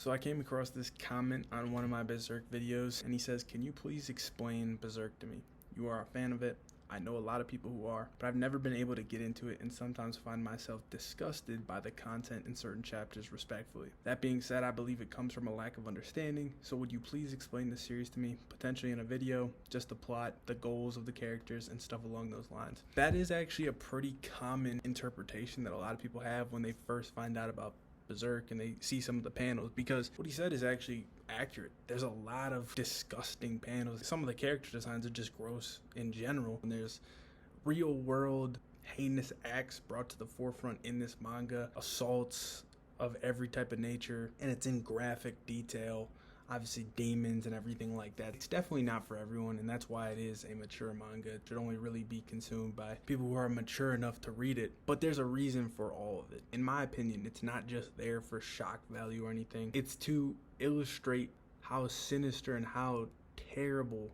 So I came across this comment on one of my Berserk videos, and he says, "Can you please explain Berserk to me? You are a fan of it. I know a lot of people who are, but I've never been able to get into it and sometimes find myself disgusted by the content in certain chapters respectfully. That being said, I believe it comes from a lack of understanding, so would you please explain the series to me, potentially in a video, just the plot, the goals of the characters, and stuff along those lines." That is actually a pretty common interpretation that a lot of people have when they first find out about Berserk and they see some of the panels, because what he said is actually accurate. There's a lot of disgusting panels. Some of the character designs are just gross in general, and there's real world heinous acts brought to the forefront in this manga, assaults of every type of nature, and it's in graphic detail. Obviously demons and everything like that. It's definitely not for everyone, and that's why it is a mature manga. It should only really be consumed by people who are mature enough to read it, but there's a reason for all of it. In my opinion, it's not just there for shock value or anything. It's to illustrate how sinister and how terrible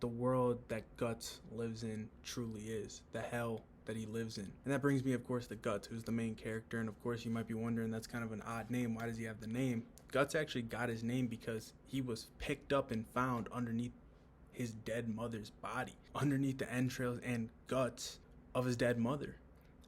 the world that Guts lives in truly is. The hell that he lives in. And that brings me, of course, to Guts, who's the main character. And of course, you might be wondering, that's kind of an odd name. Why does he have the name? Guts actually got his name because he was picked up and found underneath his dead mother's body, underneath the entrails and guts of his dead mother.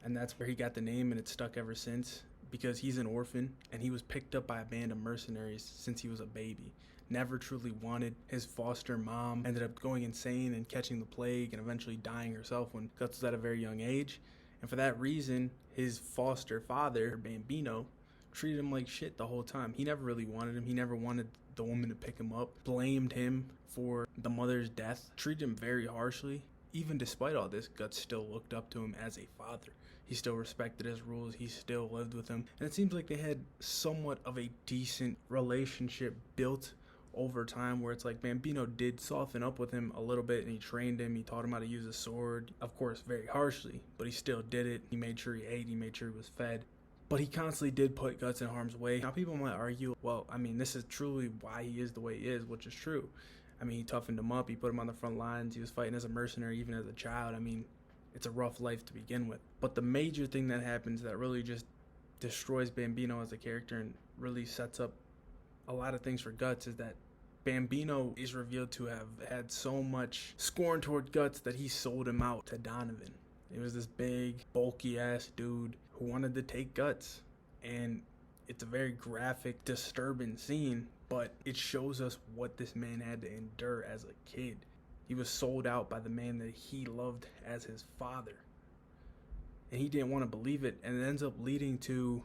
And that's where he got the name, and it's stuck ever since, because he's an orphan and he was picked up by a band of mercenaries since he was a baby. Never truly wanted. His foster mom ended up going insane and catching the plague and eventually dying herself when Guts was at a very young age. And for that reason, his foster father, Bambino, treated him like shit the whole time. He never really wanted him. He never wanted the woman to pick him up. Blamed him for the mother's death. Treated him very harshly. Even despite all this, Guts still looked up to him as a father. He still respected his rules. He still lived with him. And it seems like they had somewhat of a decent relationship built over time, where it's like Bambino did soften up with him a little bit, and he trained him. He taught him how to use a sword, of course very harshly, but he still did it. He made sure he ate. He made sure he was fed. But he constantly did put Guts in harm's way. Now people might argue, well, I mean, this is truly why he is the way he is, which is true. I mean, he toughened him up. He put him on the front lines. He was fighting as a mercenary even as a child. I mean, it's a rough life to begin with. But the major thing that happens that really just destroys Bambino as a character and really sets up a lot of things for Guts is that Bambino is revealed to have had so much scorn toward Guts that he sold him out to Donovan. It was this big, bulky-ass dude who wanted to take Guts. And it's a very graphic, disturbing scene, but it shows us what this man had to endure as a kid. He was sold out by the man that he loved as his father. And he didn't want to believe it, and it ends up leading to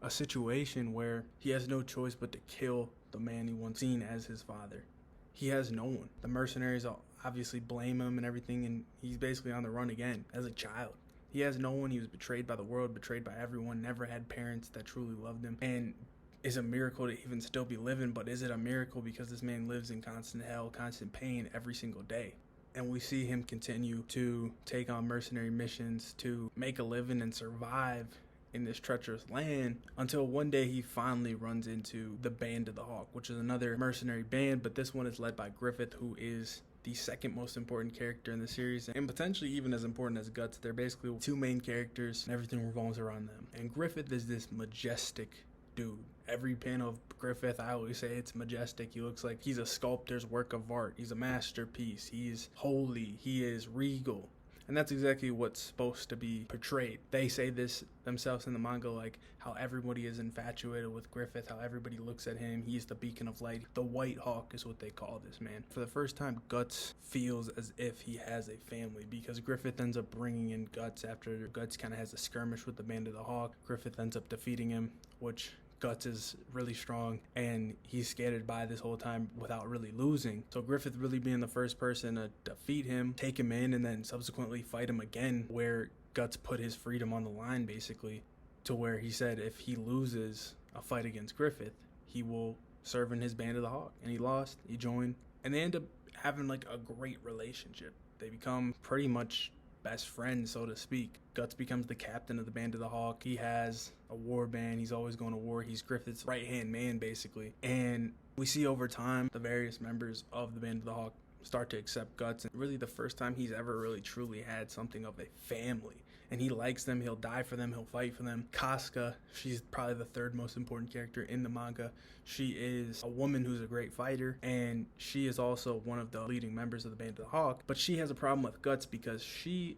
a situation where he has no choice but to kill the man he once seen as his father. He has no one. The mercenaries obviously blame him and everything, and he's basically on the run again as a child. He has no one. He was betrayed by the world, betrayed by everyone, never had parents that truly loved him. And it's a miracle to even still be living, but is it a miracle because this man lives in constant hell, constant pain every single day? And we see him continue to take on mercenary missions to make a living and survive in this treacherous land, until one day he finally runs into the Band of the Hawk, which is another mercenary band, but this one is led by Griffith, who is the second most important character in the series, and potentially even as important as Guts. They're basically two main characters, and everything revolves around them. And Griffith is this majestic dude. Every panel of Griffith, I always say it's majestic. He looks like he's a sculptor's work of art. He's a masterpiece. He's holy. He is regal. And that's exactly what's supposed to be portrayed. They say this themselves in the manga, like how everybody is infatuated with Griffith, how everybody looks at him. He's the beacon of light. The White Hawk is what they call this man. For the first time, Guts feels as if he has a family, because Griffith ends up bringing in Guts after Guts kind of has a skirmish with the Band of the Hawk. Griffith ends up defeating him, which Guts is really strong, and he's skated by this whole time without really losing. So Griffith really being the first person to defeat him, take him in, and then subsequently fight him again, where Guts put his freedom on the line, basically, to where he said if he loses a fight against Griffith, he will serve in his Band of the Hawk. And he lost, he joined, and they end up having like a great relationship. They become pretty much best friend, so to speak. Guts becomes the captain of the Band of the Hawk. He has a war band. He's always going to war. He's Griffith's right-hand man, basically. And we see over time the various members of the Band of the Hawk start to accept Guts. And really the first time he's ever really truly had something of a family and he likes them. He'll die for them. He'll fight for them. Casca, she's probably the third most important character in the manga. She is a woman who's a great fighter, and she is also one of the leading members of the Band of the Hawk. But she has a problem with Guts because she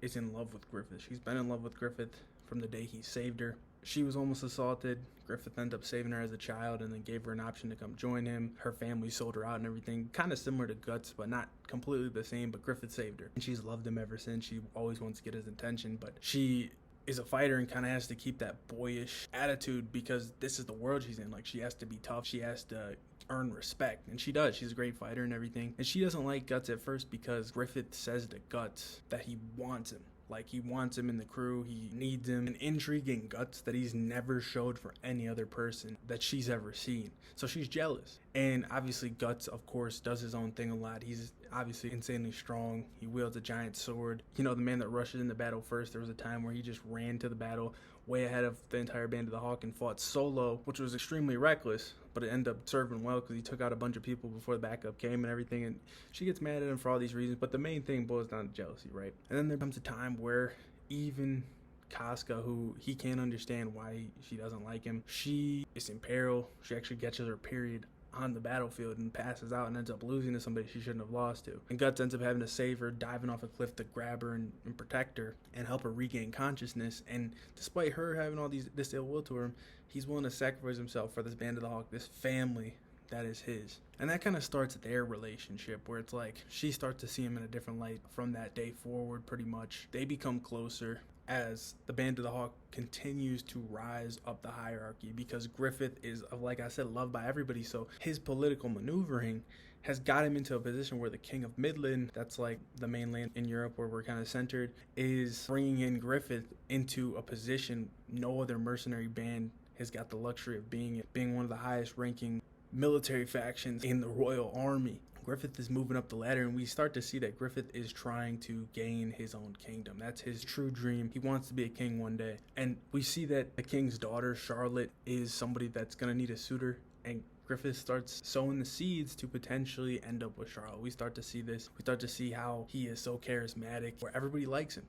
is in love with Griffith. She's been in love with Griffith from the day he saved her. She was almost assaulted. Griffith ended up saving her as a child and then gave her an option to come join him. Her family sold her out and everything. Kind of similar to Guts, but not completely the same, but Griffith saved her. And she's loved him ever since. She always wants to get his attention, but she is a fighter and kind of has to keep that boyish attitude because this is the world she's in. Like, she has to be tough. She has to earn respect, and she does. She's a great fighter and everything. And she doesn't like Guts at first because Griffith says to Guts that he wants him. Like, he wants him in the crew, he needs him. An intriguing Guts that he's never showed for any other person that she's ever seen. So she's jealous. And obviously Guts, of course, does his own thing a lot. He's obviously insanely strong. He wields a giant sword. You know, the man that rushes into battle first. There was a time where he just ran to the battle way ahead of the entire Band of the Hawk and fought solo, which was extremely reckless, but it ended up serving well because he took out a bunch of people before the backup came and everything. And she gets mad at him for all these reasons, but the main thing boils down to jealousy, right? And then there comes a time where even Casca, who he can't understand why she doesn't like him, she is in peril. She actually catches her period on the battlefield and passes out and ends up losing to somebody she shouldn't have lost to. And Guts ends up having to save her, diving off a cliff to grab her and protect her and help her regain consciousness. And despite her having all this ill will to her, he's willing to sacrifice himself for this Band of the Hawk, this family that is his. And that kind of starts their relationship, where it's like she starts to see him in a different light from that day forward. Pretty much they become closer as the Band of the Hawk continues to rise up the hierarchy, because Griffith is, like I said, loved by everybody. So his political maneuvering has got him into a position where the King of Midland, that's like the mainland in Europe where we're kind of centered, is bringing in Griffith into a position no other mercenary band has got the luxury of being one of the highest ranking military factions in the Royal Army. Griffith is moving up the ladder, and we start to see that Griffith is trying to gain his own kingdom. That's his true dream. He wants to be a king one day. And we see that the king's daughter, Charlotte, is somebody that's going to need a suitor, and Griffith starts sowing the seeds to potentially end up with Charlotte. We start to see this. We start to see how he is so charismatic, where everybody likes him,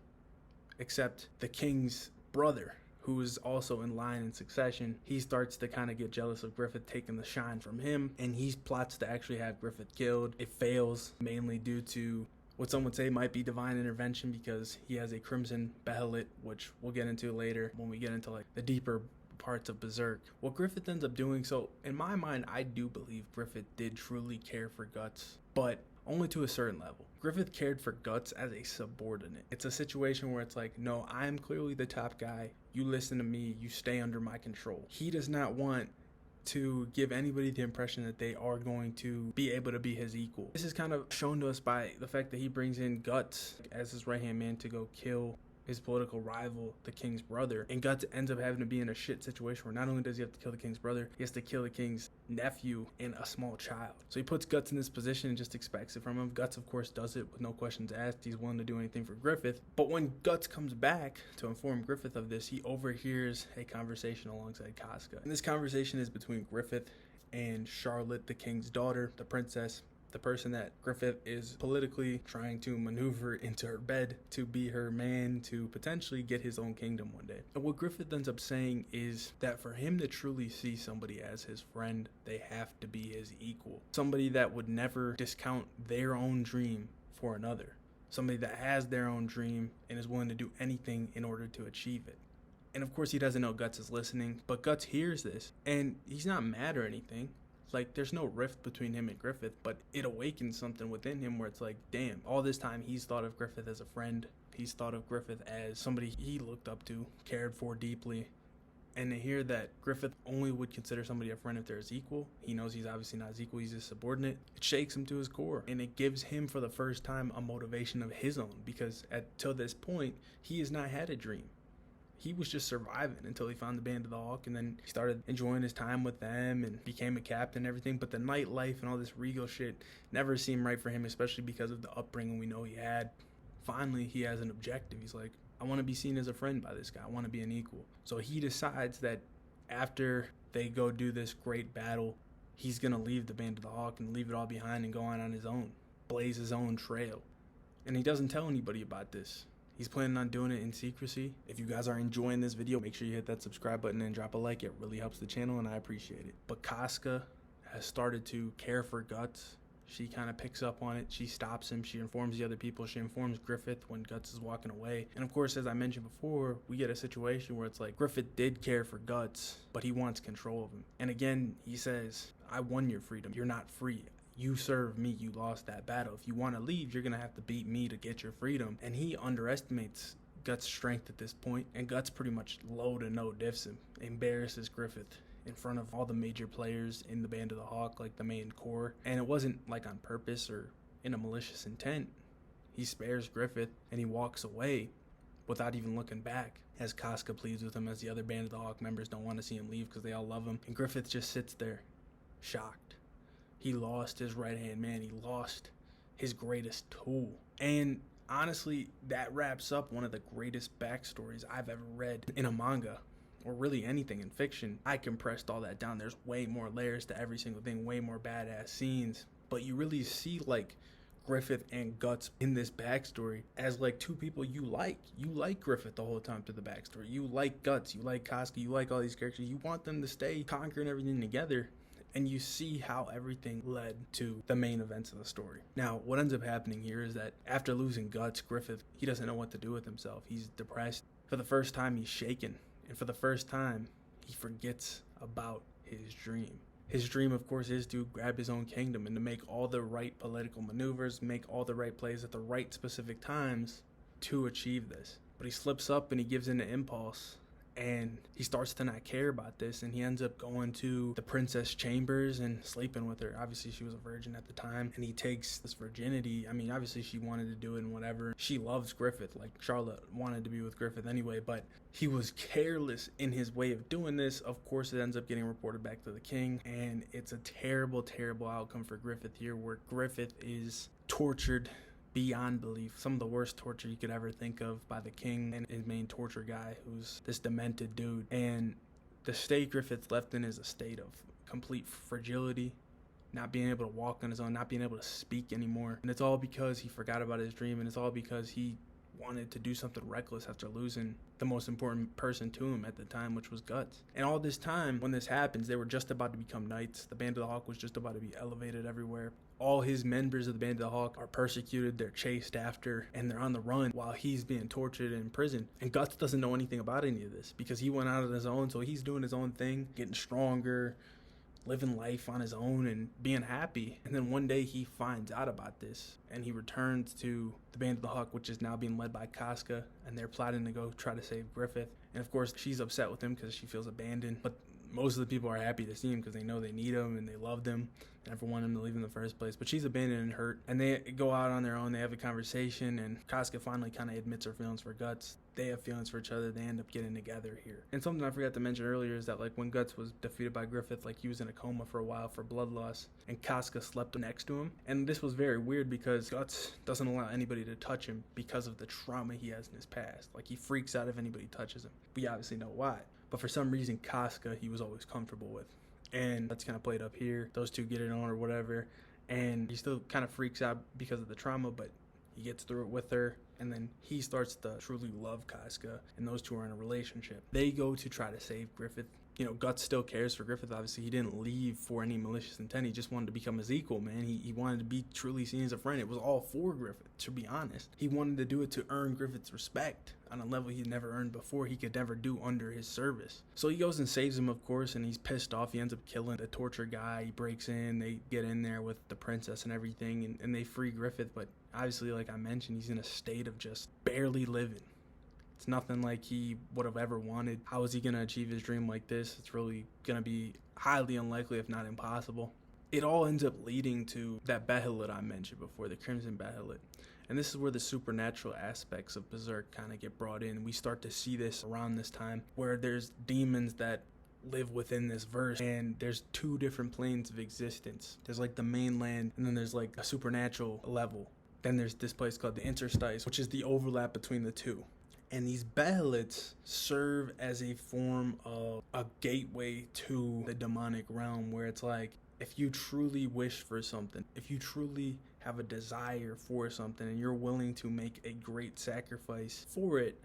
except the king's brother, who is also in line in succession. He starts to kind of get jealous of Griffith taking the shine from him, and he plots to actually have Griffith killed. It fails, mainly due to what some would say might be divine intervention, because he has a crimson behelit, which we'll get into later when we get into like the deeper parts of Berserk. What Griffith ends up doing, so in my mind, I do believe Griffith did truly care for Guts, but only to a certain level. Griffith cared for Guts as a subordinate. It's a situation where it's like, no, I'm clearly the top guy. You listen to me. You stay under my control. He does not want to give anybody the impression that they are going to be able to be his equal. This is kind of shown to us by the fact that he brings in Guts as his right-hand man to go kill his political rival, the king's brother. And Guts ends up having to be in a shit situation where not only does he have to kill the king's brother, he has to kill the king's nephew and a small child. So he puts Guts in this position and just expects it from him. Guts, of course, does it with no questions asked. He's willing to do anything for Griffith. But when Guts comes back to inform Griffith of this, he overhears a conversation alongside Casca. And this conversation is between Griffith and Charlotte, the king's daughter, the princess, the person that Griffith is politically trying to maneuver into her bed to be her man to potentially get his own kingdom one day. And what Griffith ends up saying is that for him to truly see somebody as his friend, they have to be his equal. Somebody that would never discount their own dream for another. Somebody that has their own dream and is willing to do anything in order to achieve it. And of course he doesn't know Guts is listening, but Guts hears this and he's not mad or anything. Like, there's no rift between him and Griffith, but it awakens something within him where it's like, damn, all this time he's thought of Griffith as a friend. He's thought of Griffith as somebody he looked up to, cared for deeply. And to hear that Griffith only would consider somebody a friend if they're his equal, he knows he's obviously not his equal, he's his subordinate, it shakes him to his core. And it gives him, for the first time, a motivation of his own, because till this point, he has not had a dream. He was just surviving until he found the Band of the Hawk, and then he started enjoying his time with them and became a captain and everything. But the nightlife and all this regal shit never seemed right for him, especially because of the upbringing we know he had. Finally, he has an objective. He's like, I want to be seen as a friend by this guy. I want to be an equal. So he decides that after they go do this great battle, he's going to leave the Band of the Hawk and leave it all behind and go on his own, blaze his own trail. And he doesn't tell anybody about this. He's planning on doing it in secrecy. If you guys are enjoying this video, make sure you hit that subscribe button and drop a like. It really helps the channel and I appreciate it. But Casca has started to care for Guts. She kind of picks up on it. She stops him. She informs the other people. She informs Griffith when Guts is walking away. And of course, as I mentioned before, we get a situation where it's like Griffith did care for Guts, but he wants control of him. And again, he says, I won your freedom. You're not free. You serve me. You lost that battle. If you want to leave, you're going to have to beat me to get your freedom. And he underestimates Guts' strength at this point. And Guts pretty much low to no diffs him, embarrasses Griffith in front of all the major players in the Band of the Hawk, like the main core. And it wasn't like on purpose or in a malicious intent. He spares Griffith and he walks away without even looking back, as Casca pleads with him, as the other Band of the Hawk members don't want to see him leave because they all love him. And Griffith just sits there, shocked. He lost his right-hand man. He lost his greatest tool. And honestly, that wraps up one of the greatest backstories I've ever read in a manga, or really anything in fiction. I compressed all that down. There's way more layers to every single thing, way more badass scenes. But you really see like Griffith and Guts in this backstory as like two people you like. You like Griffith the whole time through the backstory. You like Guts, you like Casca, you like all these characters. You want them to stay conquering everything together. And you see how everything led to the main events of the story. Now, what ends up happening here is that after losing Guts, Griffith, he doesn't know what to do with himself. He's depressed. For the first time, he's shaken. And for the first time, he forgets about his dream. His dream, of course, is to grab his own kingdom and to make all the right political maneuvers, make all the right plays at the right specific times to achieve this. But he slips up and he gives in to impulse. And he starts to not care about this, and he ends up going to the princess chambers and sleeping with her. Obviously, she was a virgin at the time, and he takes this virginity. I mean, obviously, she wanted to do it and whatever. She loves Griffith, like Charlotte wanted to be with Griffith anyway, but he was careless in his way of doing this. Of course, it ends up getting reported back to the king, and it's a terrible, terrible outcome for Griffith here, where Griffith is tortured beyond belief. Some of the worst torture you could ever think of by the king and his main torture guy, who's this demented dude. And the state Griffith's left in is a state of complete fragility, not being able to walk on his own, not being able to speak anymore. And it's all because he forgot about his dream, and it's all because he wanted to do something reckless after losing the most important person to him at the time, which was Guts. And all this time, when this happens, they were just about to become knights. The Band of the Hawk was just about to be elevated everywhere. All his members of the Band of the Hawk are persecuted, they're chased after, and they're on the run while he's being tortured in prison. And Guts doesn't know anything about any of this because he went out on his own, so he's doing his own thing, getting stronger, living life on his own and being happy. And then one day he finds out about this and he returns to the Band of the Hawk, which is now being led by Casca, and they're plotting to go try to save Griffith. And of course, she's upset with him because she feels abandoned. But most of the people are happy to see him because they know they need him and they love him and never want him to leave in the first place. But she's abandoned and hurt, and they go out on their own. They have a conversation, and Casca finally kind of admits her feelings for Guts. They have feelings for each other. They end up getting together here. And something I forgot to mention earlier is that like when Guts was defeated by Griffith, like he was in a coma for a while for blood loss, and Casca slept next to him. And this was very weird because Guts doesn't allow anybody to touch him because of the trauma he has in his past. Like he freaks out if anybody touches him. We obviously know why. But for some reason, Casca, he was always comfortable with. And that's kind of played up here. Those two get it on or whatever. And he still kind of freaks out because of the trauma, but he gets through it with her. And then he starts to truly love Casca, and those two are in a relationship. They go to try to save Griffith. You know, Guts still cares for Griffith. Obviously, he didn't leave for any malicious intent. He just wanted to become his equal, man. He wanted to be truly seen as a friend. It was all for Griffith, to be honest. He wanted to do it to earn Griffith's respect on a level he'd never earned before. He could never do under his service. So he goes and saves him, of course, and he's pissed off. He ends up killing the torture guy. He breaks in. They get in there with the princess and everything, and they free Griffith. But obviously, like I mentioned, he's in a state of just barely living. It's nothing like he would have ever wanted. How is he going to achieve his dream like this? It's really going to be highly unlikely, if not impossible. It all ends up leading to that Behelit I mentioned before, the Crimson Behelit. And this is where the supernatural aspects of Berserk kind of get brought in. We start to see this around this time, where there's demons that live within this verse, and there's two different planes of existence. There's like the mainland, and then there's like a supernatural level. Then there's this place called the interstice, which is the overlap between the two. And these Behelits serve as a form of a gateway to the demonic realm, where it's like, if you truly wish for something, if you truly have a desire for something and you're willing to make a great sacrifice for it,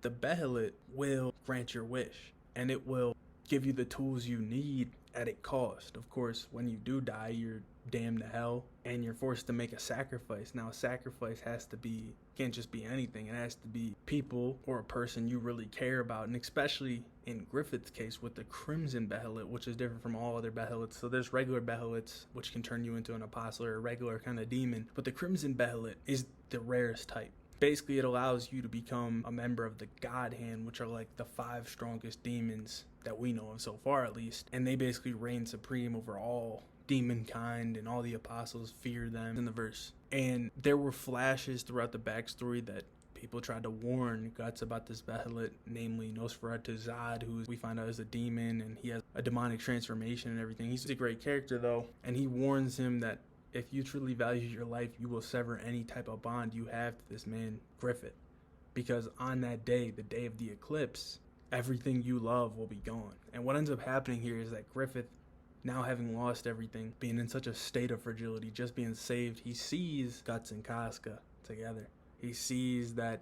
the Behelit will grant your wish, and it will give you the tools you need at a cost. Of course, when you do die, you're damned to hell, and you're forced to make a sacrifice. Now, a sacrifice can't just be anything. It has to be people or a person you really care about, and especially in Griffith's case with the Crimson Behelit, which is different from all other Behelits. So there's regular Behelits, which can turn you into an apostle or a regular kind of demon, but the Crimson Behelit is the rarest type. Basically, it allows you to become a member of the God Hand, which are like the 5 strongest demons that we know of so far, at least. And they basically reign supreme over all demon kind, and all the apostles fear them in the verse. And there were flashes throughout the backstory that people tried to warn Guts about this Behelit, namely Nosferatu Zod, who we find out is a demon, and he has a demonic transformation and everything. He's a great character, though, and he warns him that if you truly value your life, you will sever any type of bond you have to this man, Griffith. Because on that day, the day of the eclipse, everything you love will be gone. And what ends up happening here is that Griffith, now having lost everything, being in such a state of fragility, just being saved, he sees Guts and Casca together. He sees that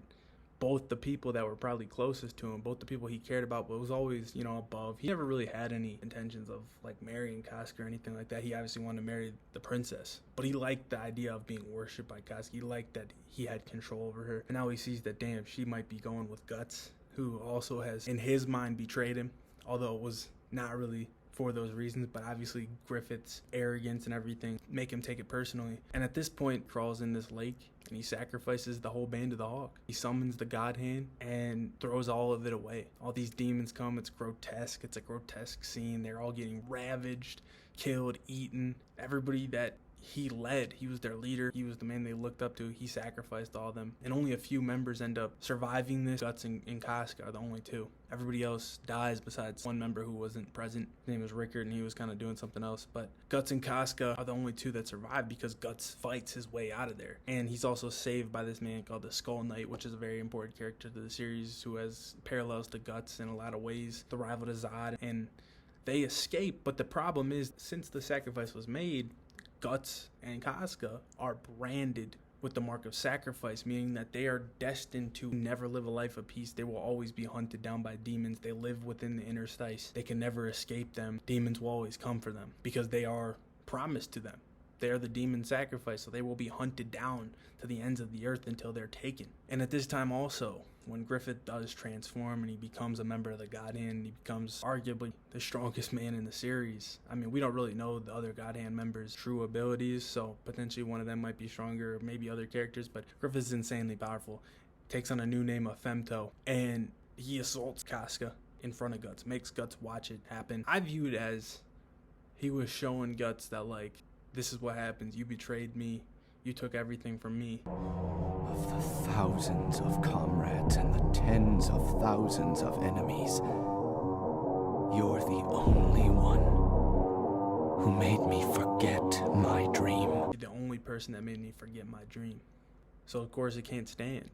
both the people that were probably closest to him, both the people he cared about, but was always, above. He never really had any intentions of like marrying Casca or anything like that. He obviously wanted to marry the princess, but he liked the idea of being worshipped by Casca. He liked that he had control over her. And now he sees that, damn, she might be going with Guts, who also has, in his mind, betrayed him, although it was not really for those reasons, but obviously Griffith's arrogance and everything make him take it personally. And at this point, crawls in this lake and he sacrifices the whole band of the Hawk. He summons the God Hand and throws all of it away. All these demons come. It's grotesque. It's a grotesque scene. They're all getting ravaged, killed, eaten. Everybody that he led, he was their leader, he was the man they looked up to, he sacrificed all of them, and only a few members end up surviving this. Guts and Casca are the only 2. Everybody else dies besides one member who wasn't present. His name was Rickard, and he was kind of doing something else, but Guts and Casca are the only 2 that survive because Guts fights his way out of there. And he's also saved by this man called the Skull Knight, which is a very important character to the series, who has parallels to Guts in a lot of ways, the rival to Zod, and they escape. But the problem is, since the sacrifice was made, Guts and Casca are branded with the mark of sacrifice, meaning that they are destined to never live a life of peace. They will always be hunted down by demons. They live within the interstice. They can never escape them. Demons will always come for them because they are promised to them. They are the demon sacrifice, so they will be hunted down to the ends of the earth until they're taken. And at this time also, when Griffith does transform and he becomes a member of the God Hand, he becomes arguably the strongest man in the series. I mean, we don't really know the other God Hand members' true abilities, so potentially one of them might be stronger, maybe other characters, but Griffith's insanely powerful. Takes on a new name of Femto, and he assaults Casca in front of Guts, makes Guts watch it happen. I view it as he was showing Guts that, like, this is what happens. You betrayed me. You took everything from me. Of the thousands of comrades and the tens of thousands of enemies, you're the only one who made me forget my dream. You're the only person that made me forget my dream. So of course it can't stand.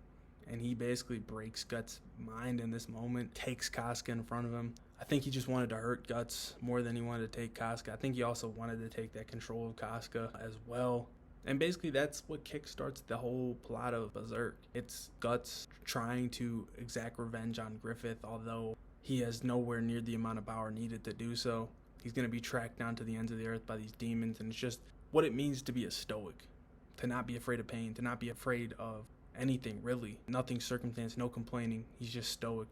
And he basically breaks Guts' mind in this moment, takes Casca in front of him. I think he just wanted to hurt Guts more than he wanted to take Casca. I think he also wanted to take that control of Casca as well. And basically that's what kickstarts the whole plot of Berserk. It's Guts trying to exact revenge on Griffith, although he has nowhere near the amount of power needed to do so. He's going to be tracked down to the ends of the earth by these demons, and it's just what it means to be a stoic. To not be afraid of pain, to not be afraid of anything, really. Nothing circumstance, no complaining. He's just stoic,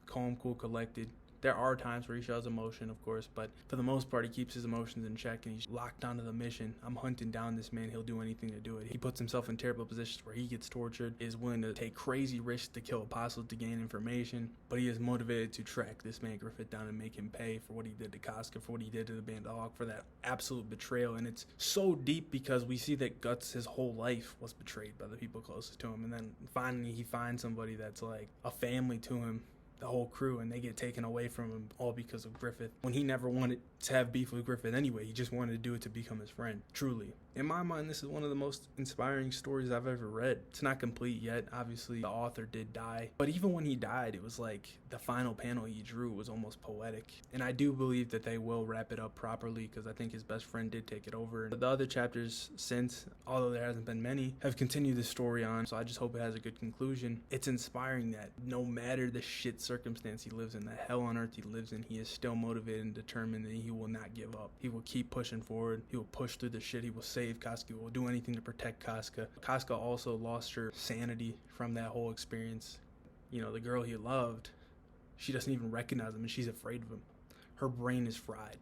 calm, cool, collected. There are times where he shows emotion, of course, but for the most part, he keeps his emotions in check and he's locked onto the mission. I'm hunting down this man. He'll do anything to do it. He puts himself in terrible positions where he gets tortured, is willing to take crazy risks to kill apostles to gain information, but he is motivated to track this man Griffith down and make him pay for what he did to Casca, for what he did to the Band of Hawk, for that absolute betrayal. And it's so deep because we see that Guts, his whole life, was betrayed by the people closest to him, and then finally he finds somebody that's like a family to him, the whole crew, and they get taken away from him all because of Griffith, when he never wanted to have beef with Griffith anyway. He just wanted to do it to become his friend. Truly, in my mind, this is one of the most inspiring stories I've ever read. It's not complete yet. Obviously, the author did die, but even when he died, it was like the final panel he drew was almost poetic. And I do believe that they will wrap it up properly, because I think his best friend did take it over. The other chapters since, although there hasn't been many, have continued the story on, so I just hope it has a good conclusion. It's inspiring that no matter the shit circumstance he lives in, the hell on earth he lives in, he is still motivated and determined, and he will not give up. He will keep pushing forward. He will push through the shit. He will save Casca. He will do anything to protect Casca. Casca also lost her sanity from that whole experience. You know, the girl he loved, she doesn't even recognize him, and she's afraid of him. Her brain is fried.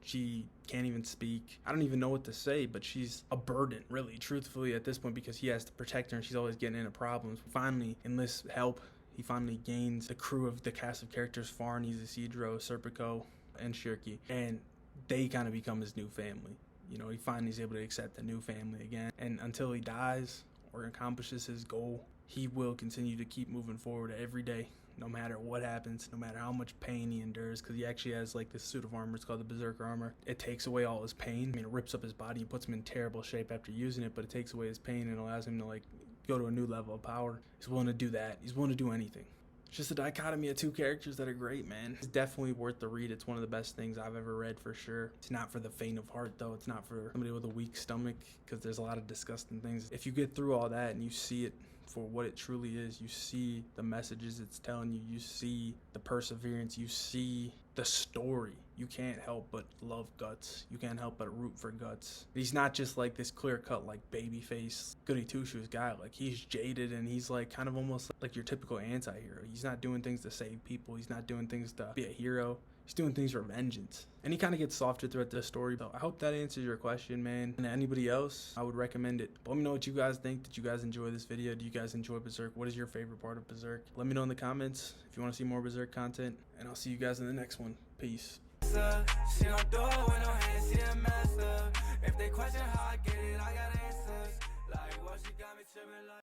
She can't even speak. I don't even know what to say, but she's a burden, really, truthfully, at this point, because he has to protect her, and she's always getting into problems. Finally enlists help. He finally gains the crew of the cast of characters, Farnes, Isidro, Serpico, and Shirky, and they kind of become his new family. You know, he finally is able to accept a new family again, and until he dies or accomplishes his goal, he will continue to keep moving forward every day, no matter what happens, no matter how much pain he endures, because he actually has like this suit of armor. It's called the Berserker armor. It takes away all his pain. I mean, it rips up his body and puts him in terrible shape after using it, but it takes away his pain and allows him to like go to a new level of power. He's willing to do that. He's willing to do anything. It's just a dichotomy of two characters that are great, man. It's definitely worth the read. It's one of the best things I've ever read, for sure. It's not for the faint of heart, though. It's not for somebody with a weak stomach, because there's a lot of disgusting things. If you get through all that and you see it for what it truly is, you see the messages it's telling you, you see the perseverance, you see the story, you can't help but love Guts. You can't help but root for Guts. He's not just like this clear-cut, like, babyface, goody two-shoes guy. Like, he's jaded, and he's like kind of almost like your typical anti-hero. He's not doing things to save people. He's not doing things to be a hero. He's doing things for vengeance. And he kind of gets softer throughout the story. So I hope that answers your question, man. And anybody else, I would recommend it. Let me know what you guys think. Did you guys enjoy this video? Do you guys enjoy Berserk? What is your favorite part of Berserk? Let me know in the comments if you want to see more Berserk content. And I'll see you guys in the next one. Peace. She don't do it with no hands, she a master. If they question how I get it, I got answers. Like, what she got me tripping like.